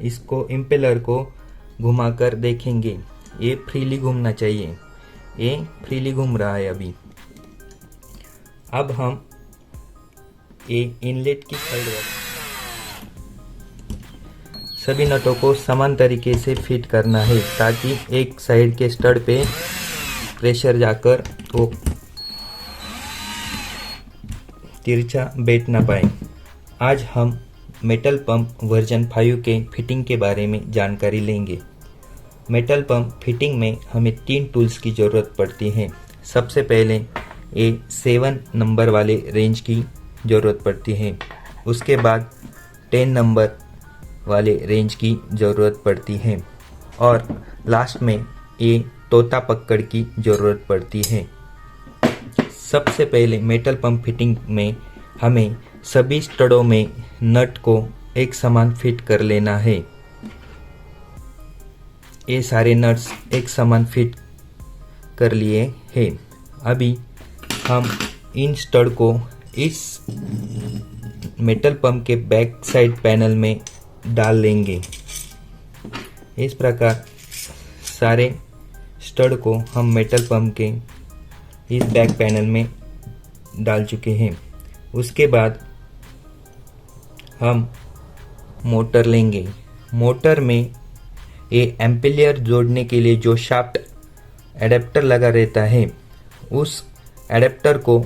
इसको इम्पेलर को घुमाकर देखेंगे। ये फ्रीली घूमना चाहिए। ये फ्रीली घूम रहा है अभी। अब हम ये इनलेट की साइड सभी नटों को समान तरीके से फिट करना है ताकि एक साइड के स्टड पे प्रेशर जाकर वो तिरछा बैठ ना पाए। आज हम मेटल पंप वर्जन 5 के फिटिंग के बारे में जानकारी लेंगे। मेटल पंप फिटिंग में हमें 3 टूल्स की ज़रूरत पड़ती है। सबसे पहले ये 7 नंबर वाले रेंज की ज़रूरत पड़ती है। उसके बाद 10 नंबर वाले रेंज की ज़रूरत पड़ती है और लास्ट में ये तोता पकड़ की ज़रूरत पड़ती है। सबसे पहले मेटल पंप फिटिंग में हमें सभी स्टडों में नट को एक समान फिट कर लेना है। ये सारे नट्स एक समान फिट कर लिए हैं। अभी हम इन स्टड को इस मेटल पंप के बैक साइड पैनल में डाल लेंगे। इस प्रकार सारे स्टड को हम मेटल पंप के इस बैक पैनल में डाल चुके हैं। उसके बाद हम मोटर लेंगे। मोटर में ये एम्पेलियर जोड़ने के लिए जो शाफ्ट एडेप्टर लगा रहता है, उस एडेप्टर को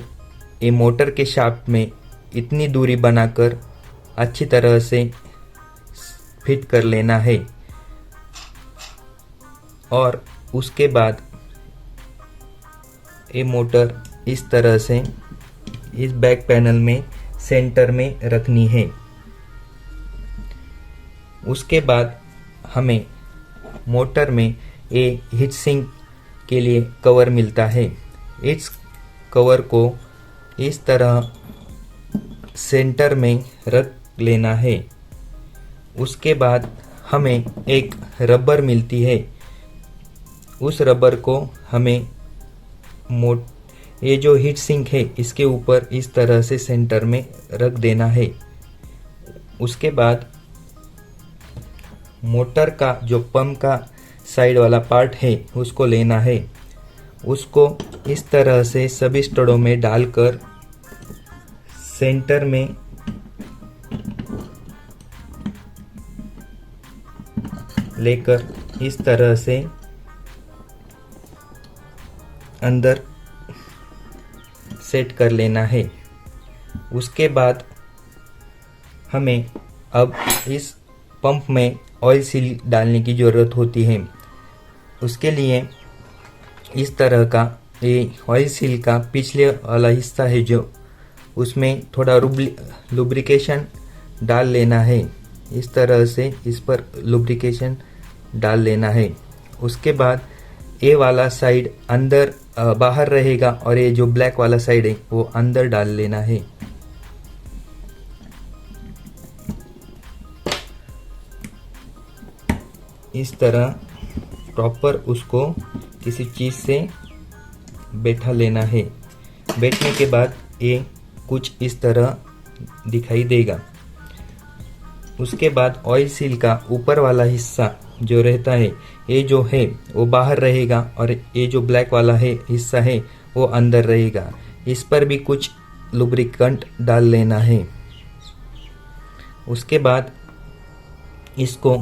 ये मोटर के शाफ्ट में इतनी दूरी बनाकर अच्छी तरह से फिट कर लेना है और उसके बाद ये मोटर इस तरह से इस बैक पैनल में सेंटर में रखनी है। उसके बाद हमें मोटर में ये हीट सिंक के लिए कवर मिलता है। इस कवर को इस तरह सेंटर में रख लेना है। उसके बाद हमें एक रबर मिलती है। उस रबर को हमें ये जो हीट सिंक है इसके ऊपर इस तरह से सेंटर में रख देना है। उसके बाद मोटर का जो पंप का साइड वाला पार्ट है उसको लेना है। उसको इस तरह से सभी स्टडों में डालकर सेंटर में लेकर इस तरह से अंदर सेट कर लेना है। उसके बाद हमें अब इस पंप में ऑयल सील डालने की ज़रूरत होती है। उसके लिए इस तरह का ये ऑयल सील का पिछले वाला हिस्सा है जो उसमें थोड़ा लुब्रिकेशन डाल लेना है। इस तरह से इस पर लुब्रिकेशन डाल लेना है। उसके बाद ये वाला साइड अंदर बाहर रहेगा और ये जो ब्लैक वाला साइड है वो अंदर डाल लेना है। इस तरह प्रॉपर उसको किसी चीज़ से बैठा लेना है। बैठने के बाद ये कुछ इस तरह दिखाई देगा। उसके बाद ऑयल सील का ऊपर वाला हिस्सा जो रहता है ये जो है वो बाहर रहेगा और ये जो ब्लैक वाला है हिस्सा है वो अंदर रहेगा। इस पर भी कुछ लुब्रिकेंट डाल लेना है। उसके बाद इसको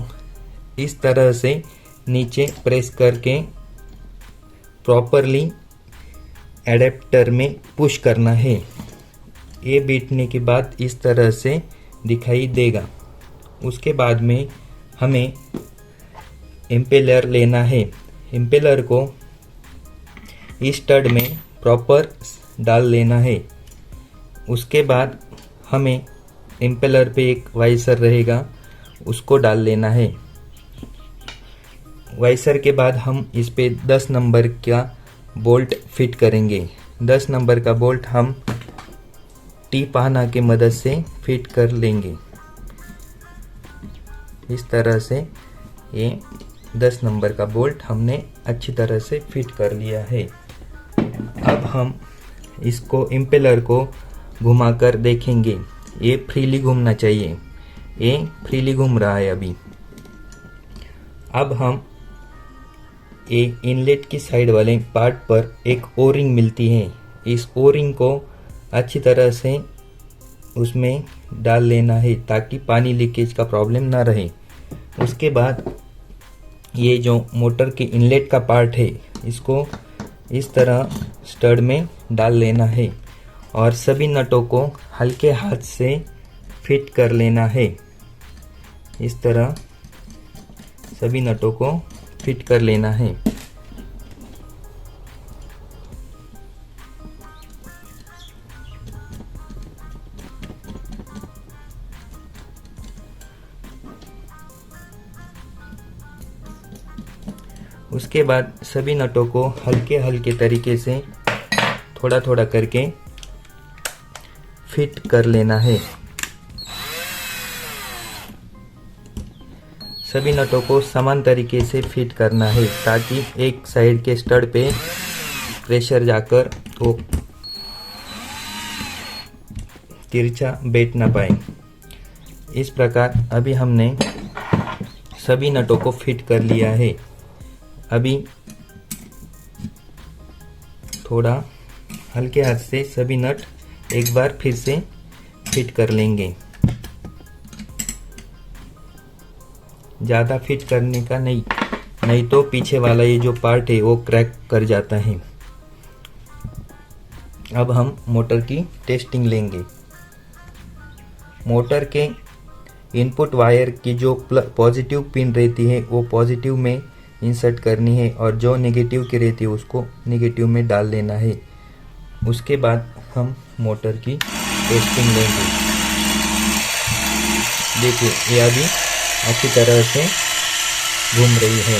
इस तरह से नीचे प्रेस करके प्रॉपरली एडेप्टर में पुश करना है। ये बैठने के बाद इस तरह से दिखाई देगा। उसके बाद में हमें इम्पेलर लेना है। इम्पेलर को इस स्टड में प्रॉपर डाल लेना है। उसके बाद हमें इम्पेलर पे एक वाइसर रहेगा उसको डाल लेना है। वाइसर के बाद हम इस पे 10 नंबर का बोल्ट फिट करेंगे। 10 नंबर का बोल्ट हम टी पाहना की मदद से फिट कर लेंगे। इस तरह से ये 10 नंबर का बोल्ट हमने अच्छी तरह से फिट कर लिया है। अब हम इसको इम्पेलर को घुमाकर देखेंगे। ये फ्रीली घूमना चाहिए। ये फ्रीली घूम रहा है अभी। अब हम इनलेट की साइड वाले पार्ट पर एक ओ रिंग मिलती है। इस ओ रिंग को अच्छी तरह से उसमें डाल लेना है ताकि पानी लीकेज का प्रॉब्लम ना रहे। उसके बाद ये जो मोटर के इनलेट का पार्ट है इसको इस तरह स्टड में डाल लेना है और सभी नटों को हल्के हाथ से फिट कर लेना है। इस तरह सभी नटों को फिट कर लेना है। उसके बाद सभी नटों को हल्के हल्के तरीके से थोड़ा थोड़ा करके फिट कर लेना है। सभी नटों को समान तरीके से फिट करना है ताकि एक साइड के स्टड पे प्रेशर जाकर वो तिरछा बैठ ना पाए। इस प्रकार अभी हमने सभी नटों को फिट कर लिया है। अभी थोड़ा हल्के हाथ से सभी नट एक बार फिर से फिट कर लेंगे। ज़्यादा फिट करने का नहीं तो पीछे वाला ये जो पार्ट है वो क्रैक कर जाता है। अब हम मोटर की टेस्टिंग लेंगे। मोटर के इनपुट वायर की जो पॉजिटिव पिन रहती है वो पॉजिटिव में इंसर्ट करनी है और जो नेगेटिव की रहती है उसको नेगेटिव में डाल लेना है। उसके बाद हम मोटर की टेस्टिंग लेंगे। देखिए ये अभी अच्छी तरह से घूम रही है।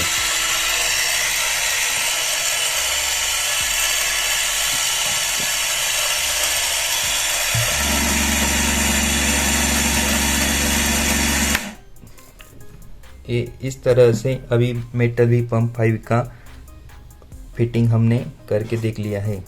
ये इस तरह से अभी मेटल भी पंप 5 का फिटिंग हमने करके देख लिया है।